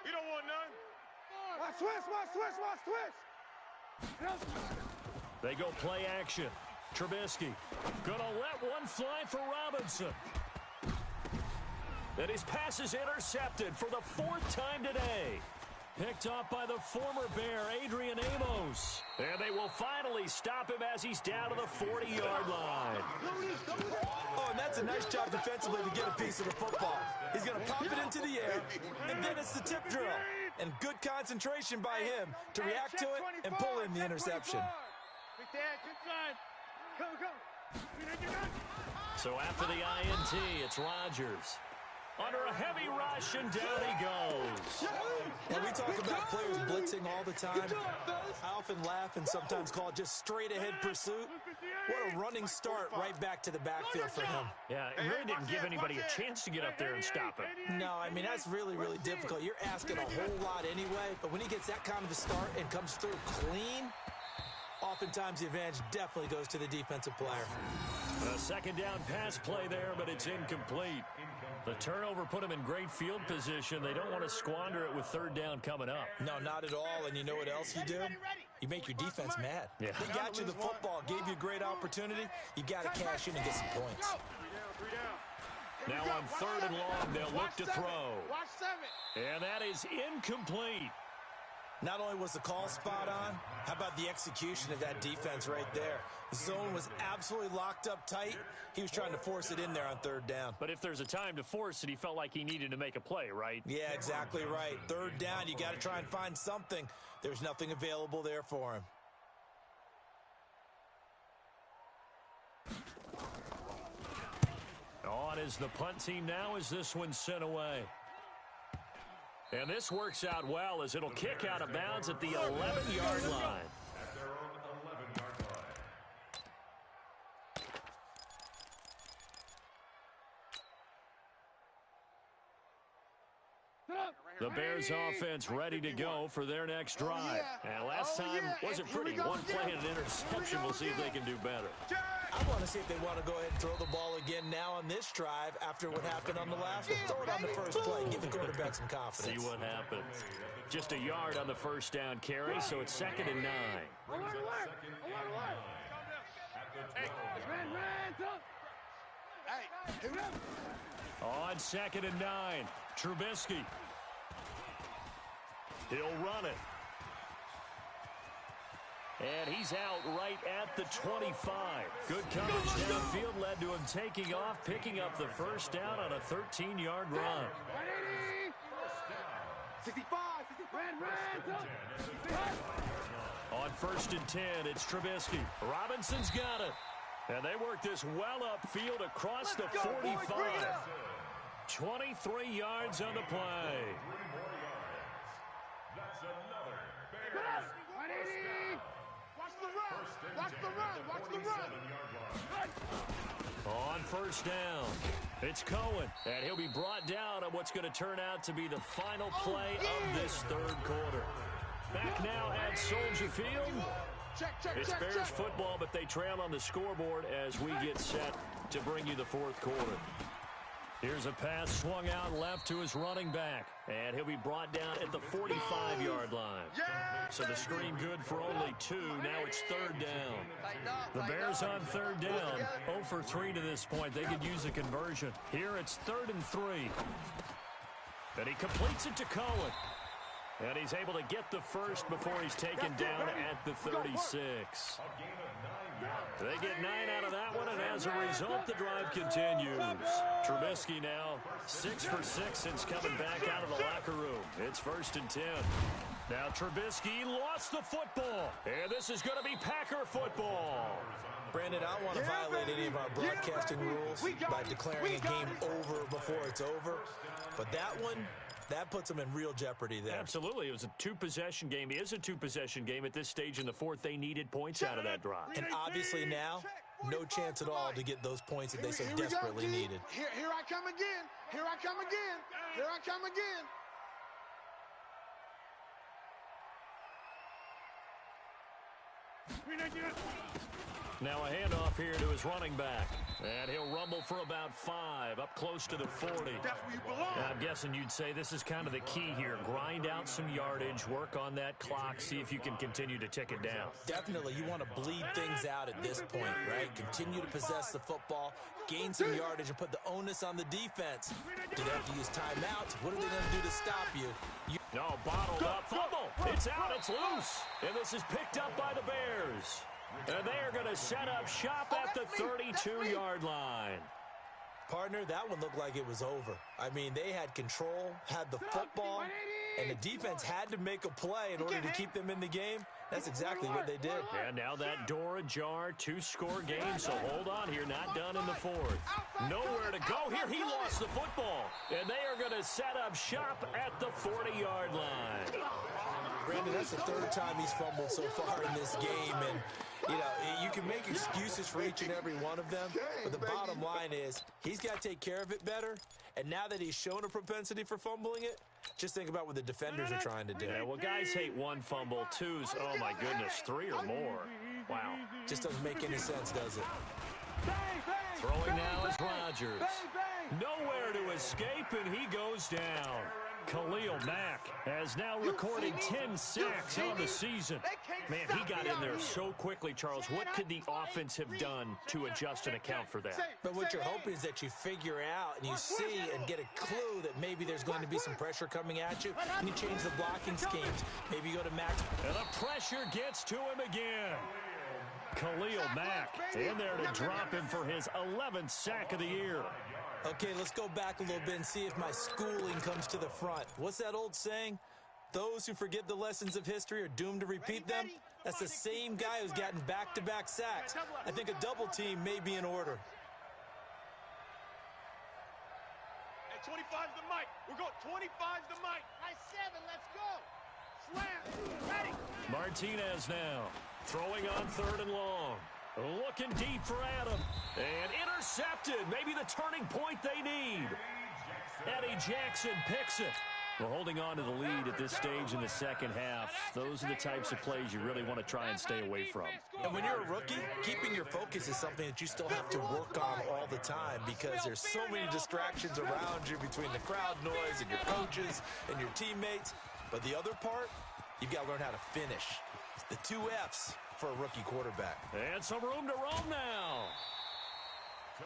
You don't want none. Watch switch. They go play action. Trubisky gonna let one fly for Robinson. And his pass is intercepted for the fourth time today. Picked off by the former Bear, Adrian Amos. And they will finally stop him as he's down to the 40-yard line. Oh, and that's a nice job defensively to get a piece of the football. He's going to pop it into the air, and then it's the tip drill. And good concentration by him to react to it and pull in the interception. So after the INT, it's Rodgers. Under a heavy rush, and down he goes. And we talk about players blitzing all the time. I often laugh and sometimes call it just straight-ahead pursuit. What a running start right back to the backfield for him. Yeah, it really didn't give anybody a chance to get up there and stop him. No, I mean, that's really, really difficult. You're asking a whole lot anyway, but when he gets that kind of a start and comes through clean, oftentimes the advantage definitely goes to the defensive player. A second down pass play there, but it's incomplete. The turnover put them in great field position. They don't want to squander it with third down coming up. No, not at all. And you know what else you do? You make your defense mad. Yeah. They got you the football, gave you a great opportunity. You got to cash in and get some points. Now on third and long, they'll look to throw. And that is incomplete. Not only was the call spot on, how about the execution of that defense right there? The zone was absolutely locked up tight. He was trying to force it in there on third down. But if there's a time to force it, he felt like he needed to make a play, right? Yeah, exactly right. Third down, you got to try and find something. There's nothing available there for him. On is the punt team now as this one's sent away. And this works out well as it'll kick out of bounds at the 11-yard line. At their own 11-yard line. The Bears offense ready to go for their next drive. And last time wasn't pretty. One play and an interception. We'll see if they can do better. I want to see if they want to go ahead and throw the ball again now on this drive after what happened on the last one. Throw it on the first play. Give the quarterback some confidence. See what happens. Just a yard on the first down carry, so it's 2nd and 9. On 2nd and 9, Trubisky. He'll run it. And he's out right at the 25. Good coverage downfield led to him taking off, picking up the first down on a 13-yard run. 65. On 1st and 10, it's Trubisky. Robinson's got it. And they work this well upfield across the 45. 23 yards on the play. That's another Bears. Watch the run. On 1st down, it's Cohen. And he'll be brought down on what's going to turn out to be the final play of this third quarter. Back now at Soldier Field. It's Bears football, but they trail on the scoreboard as we get set to bring you the fourth quarter. Here's a pass swung out left to his running back. And he'll be brought down at the 45-yard line. So the screen good for only 2. Now it's 3rd down. The Bears on 3rd down. 0 for 3 to this point. They could use a conversion. Here it's 3rd and 3. And he completes it to Cohen. And he's able to get the first before he's taken down at the 36. They get 9 out of that one, and as a result, the drive continues. Trubisky now 6 for 6 since coming back out of the locker room. It's 1st and 10. Now Trubisky lost the football, and this is going to be Packer football. Brandon, I don't want to violate any of our broadcasting rules by declaring a game over before it's over, but that one, that puts them in real jeopardy there. Absolutely. It was a two-possession game. It is a two-possession game at this stage in the fourth. They needed points out of that drive. And obviously now, no chance at all to get those points that they so desperately needed. Here I come again. Here I come again. Here I come again. Now a handoff here to his running back. And he'll rumble for about 5, up close to the 40. That's where you belong. I'm guessing you'd say this is kind of the key here. Grind out some yardage, work on that clock, see if you can continue to tick it down. Definitely, you want to bleed things out at this point, right? Continue to possess the football, gain some yardage, and put the onus on the defense. Do they have to use timeouts? What are they going to do to stop you? No, bottled up, fumble. It's out, it's loose. And this is picked up by the Bears. And they are going to set up shop at the 32-yard line. Partner, that one looked like it was over. I mean, they had control, had the football, and the defense had to make a play in order to keep them in the game. That's exactly what they did. And now that door ajar, 2-score game, so hold on here, not done in the 4th. Nowhere to go here. He lost the football. And they are going to set up shop at the 40-yard line. Brandon, that's the 3rd time he's fumbled so far in this game. And, you know, you can make excuses for each and every one of them, but the bottom line is he's got to take care of it better. And now that he's shown a propensity for fumbling it, just think about what the defenders are trying to do. Yeah, well, guys hate 1 fumble, 2's, oh, my goodness, 3 or more. Wow. Just doesn't make any sense, does it? Throwing now is Rodgers. Nowhere to escape, and he goes down. Khalil Mack has now recorded 10 sacks on the season. Man, he got in there so quickly, Charles. What could the offense have done to adjust and account for that? But what you're hoping is that you figure out and you see and get a clue that maybe there's going to be some pressure coming at you, and you change the blocking schemes. Maybe you go to Max. And the pressure gets to him again. Khalil Mack in there to drop him for his 11th sack of the year. Okay, let's go back a little bit and see if my schooling comes to the front. What's that old saying? Those who forget the lessons of history are doomed to repeat them. That's the same guy who's gotten back-to-back sacks. I think a double team may be in order. Hey, 25's the mic. We're going 25's the mic. Nice 7. Let's go. Slam. Ready. Martinez now throwing on 3rd and long. Looking deep for Adam. And intercepted. Maybe the turning point they need. Eddie Jackson picks it. We're holding on to the lead at this stage in the second half. Those are the types of plays you really want to try and stay away from. And when you're a rookie, keeping your focus is something that you still have to work on all the time because there's so many distractions around you between the crowd noise and your coaches and your teammates. But the other part, you've got to learn how to finish. It's the 2 F's for a rookie quarterback. And some room to roam now.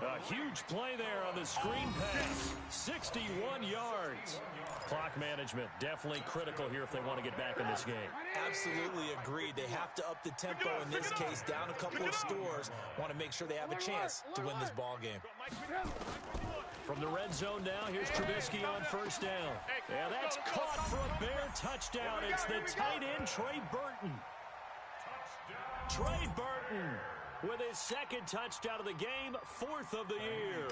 A huge play there on the screen pass. 61 yards. Clock management definitely critical here if they want to get back in this game. Absolutely agreed. They have to up the tempo in this case, down a couple of scores. Want to make sure they have a chance to win this ball game. From the red zone now, here's Trubisky on 1st down. Yeah, that's caught for a Bear touchdown. It's the tight end, Trey Burton. Trey Burton with his 2nd touchdown of the game, 4th of the year.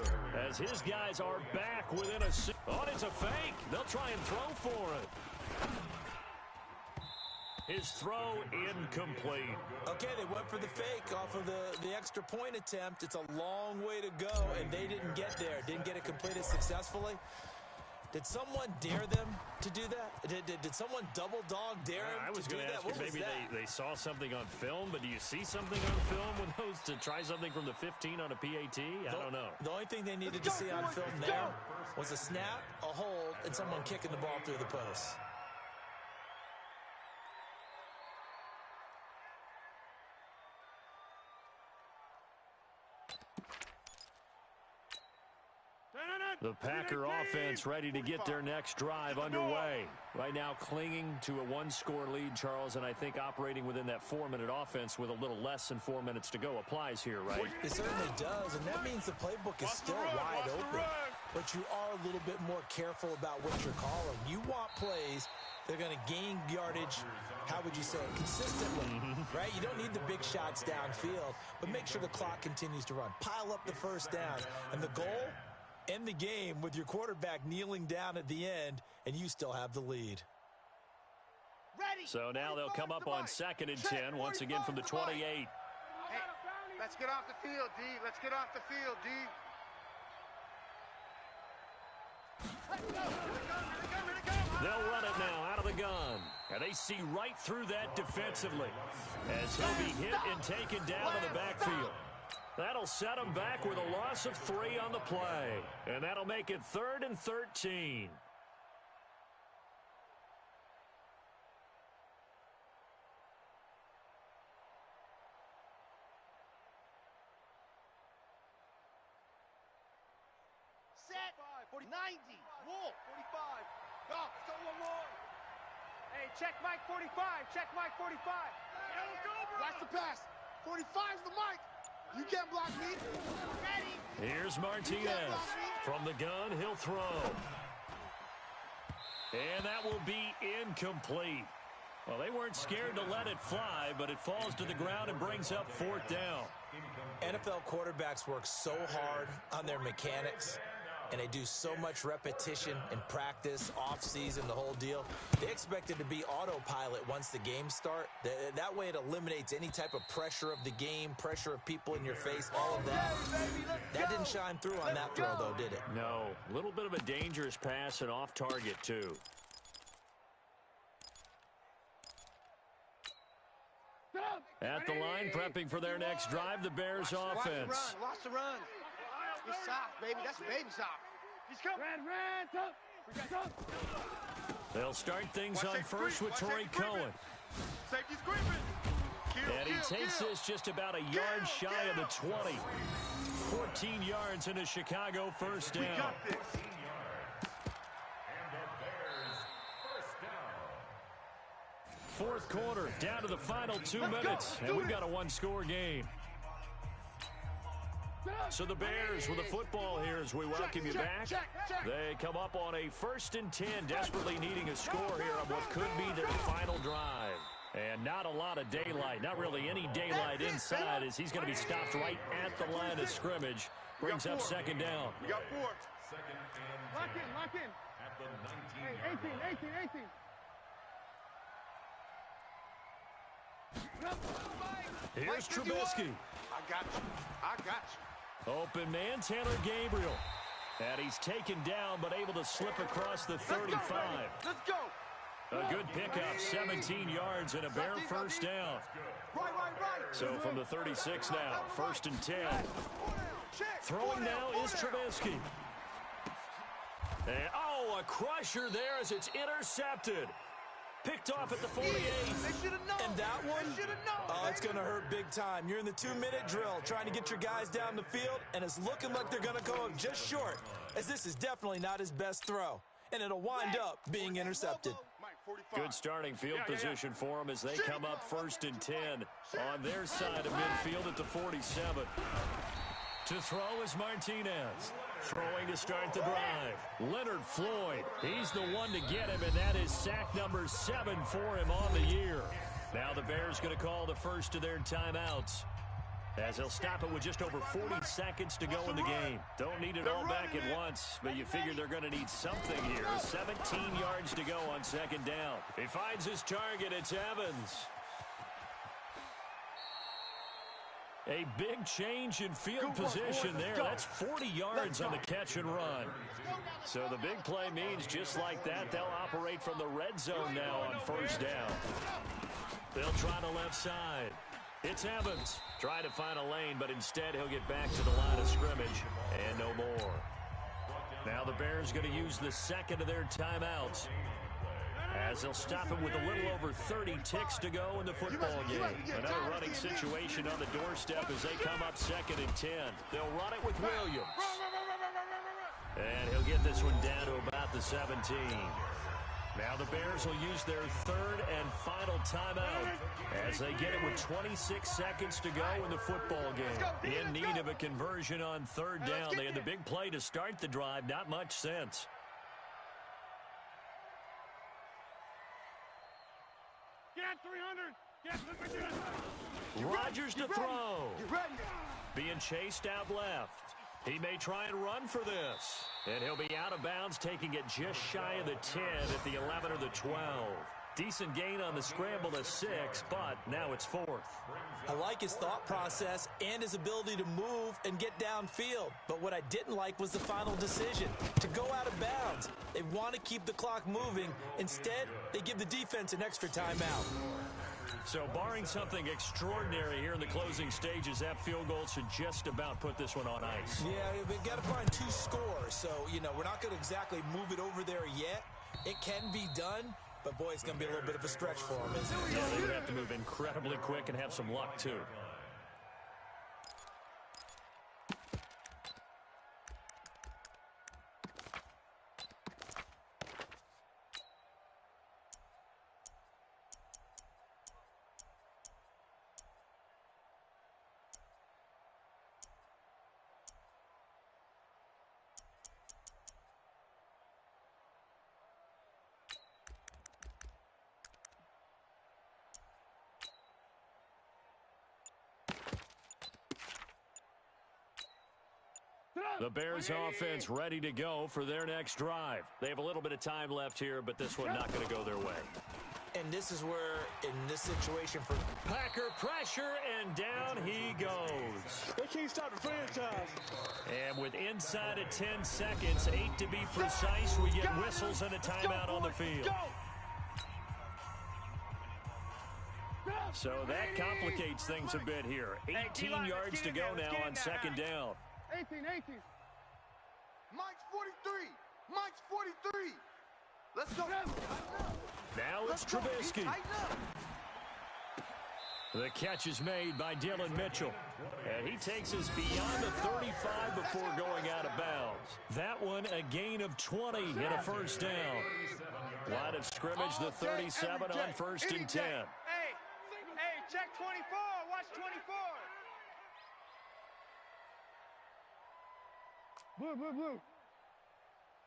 As his guys are back within a... Oh, it's a fake. They'll try and throw for it. His throw incomplete. Okay, they went for the fake off of the extra point attempt. It's a long way to go, and they didn't get there. Didn't get it completed successfully. Did someone dare them to do that? Did someone double dog dare him I was to do going to that? ask you, maybe they saw something on film, but do you see something on film with those to try something from the 15 on a PAT? I don't know. The only thing they needed to see on film there was a snap, a hold, and someone kicking the ball through the post. The Packer offense ready to get their next drive underway. Right now clinging to a 1-score lead, Charles, and I think operating within that 4-minute offense with a little less than 4 minutes to go applies here, right? It certainly does, and that means the playbook is still wide open. But you are a little bit more careful about what you're calling. You want plays that are going to gain yardage, how would you say it, consistently, right? You don't need the big shots downfield, but make sure the clock continues to run. Pile up the first down, and the goal, end the game with your quarterback kneeling down at the end, and you still have the lead. So now they'll come up on 2nd and 10, once again from the 28. Hey, let's get off the field, D. Let's get off the field, D. They'll run it now out of of the gun. And they see right through that defensively as he'll be hit and taken down in the backfield. That'll set him back with a loss of 3 on the play. And that'll make it 3rd and 13. Set. 90. Wolf. 45. Go. Go one more. Hey, check Mike 45. Check Mike 45. Watch the pass. 45's the mic. You can't block me. Ready. Here's Martinez. From the gun, he'll throw. And that will be incomplete. Well, they weren't scared to let it fly, but it falls to the ground and brings up 4th down. NFL quarterbacks work so hard on their mechanics, and they do so much repetition in practice, off-season, the whole deal. They expect it to be autopilot once the games start. That way it eliminates any type of pressure of the game, pressure of people in your face, all of that. That didn't shine through on that throw, though, did it? No. A little bit of a dangerous pass and off target, too. At the line, prepping for their next drive, the Bears offense. Watch the run. It's soft, baby. That's baby soft. He's coming. They'll start things on first with Torrey Cohen. Safety's creeping. And he takes this just about a yard shy of the 20. 14 yards in a Chicago first down. And the Bears first down. 4th quarter, down to the final 2 minutes, and we've got a 1-score game. So the Bears with the football here as we welcome you back. They come up on a 1st and 10, desperately needing a score here on what could be their final drive. And not a lot of daylight, not really any daylight inside, as he's going to be stopped right at the line of scrimmage. Brings up 2nd down. We got 4. 2nd and 10. Lock in. At the 19. 18. Here's Trubisky. I got you. Open man, Taylor Gabriel. And he's taken down, but able to slip across the 35. Let's go. A good pickup, 17 yards and a Bear first down. Right. So from the 36 now, 1st and 10. Throwing now is Trubisky. And, a crusher there as it's intercepted. Picked off at the 48. And that one, it's going to hurt big time. You're in the 2-minute drill trying to get your guys down the field, and it's looking like they're going to go up just short, as this is definitely not his best throw, and it'll wind up being intercepted. Good starting field position for them as they come up 1st and 10 on their side of midfield at the 47. To throw is Martinez. Throwing to start the drive. Leonard Floyd. He's the one to get him, and that is sack number 7 for him on the year. Now the Bears going to call the first of their timeouts, as they'll stop it with just over 40 seconds to go in the game. Don't need it all back at once, but you figure they're going to need something here. 17 yards to go on 2nd down. He finds his target. It's Evans. A big change in field position there. That's 40 yards on the catch and run. So the big play means just like that, they'll operate from the red zone now on 1st down. They'll try the left side. It's Evans. Try to find a lane, but instead he'll get back to the line of scrimmage and no more. Now the Bears going to use the 2nd of their timeouts, as they'll stop it with a little over 30 ticks to go in the football game. Another running situation on the doorstep as they come up 2nd and 10. They'll run it with Williams. And he'll get this one down to about the 17. Now the Bears will use their 3rd and final timeout as they get it with 26 seconds to go in the football game. In need of a conversion on 3rd down. They had the big play to start the drive. Not much sense. Rodgers to throw. Being chased out left. He may try and run for this. And he'll be out of bounds, taking it just shy of the 10 at the 11 or the 12. Decent gain on the scramble to 6, but now it's 4th. I like his thought process and his ability to move and get downfield. But what I didn't like was the final decision, to go out of bounds. They want to keep the clock moving. Instead, they give the defense an extra timeout. So barring something extraordinary here in the closing stages, that field goal should just about put this one on ice. Yeah, we've got to find 2 scores. So, we're not going to exactly move it over there yet. It can be done. But, boy, it's going to be a little bit of a stretch for him, isn't it? Yeah, they would have to move incredibly quick and have some luck, too. The Bears offense ready to go for their next drive. They have a little bit of time left here, but this one not going to go their way. And this is where, in this situation, for Packer pressure, and down he goes. They can't stop the franchise. And with inside of 10 seconds, 8 to be precise, we get whistles and a timeout on the field. So that complicates things a bit here. 18 yards to go now on second down. 18. Mike's 43. Mike's 43. Let's go. Now it's Trubisky. The catch is made by Dylan Mitchell. And he takes us beyond the 35 before going out of bounds. That one a gain of 20 and a first down. Line of scrimmage, the 37 on 1st and 10. Hey, check 24. Watch 24. Blue.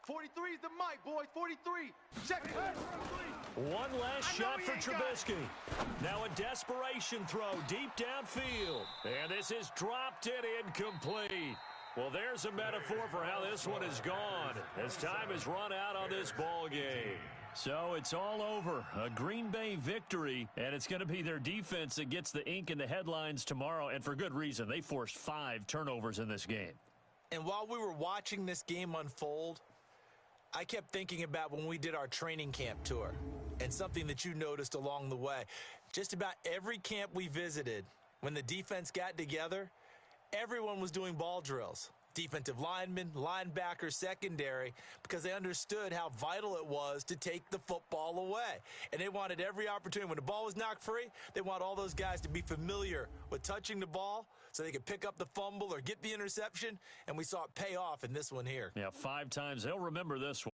43 is the mic, boys. 43. Check it. One last shot for Trubisky. Now a desperation throw deep downfield. And this is dropped it incomplete. Well, there's a metaphor for how this one is gone, as time has run out on this ball game. So it's all over. A Green Bay victory, and it's going to be their defense that gets the ink in the headlines tomorrow, and for good reason. They forced 5 turnovers in this game. And while we were watching this game unfold, I kept thinking about when we did our training camp tour and something that you noticed along the way. Just about every camp we visited, when the defense got together, everyone was doing ball drills. Defensive linemen, linebackers, secondary, because they understood how vital it was to take the football away. And they wanted every opportunity. When the ball was knocked free, they want all those guys to be familiar with touching the ball so they could pick up the fumble or get the interception. And we saw it pay off in this one here. Yeah, 5 times. They'll remember this one.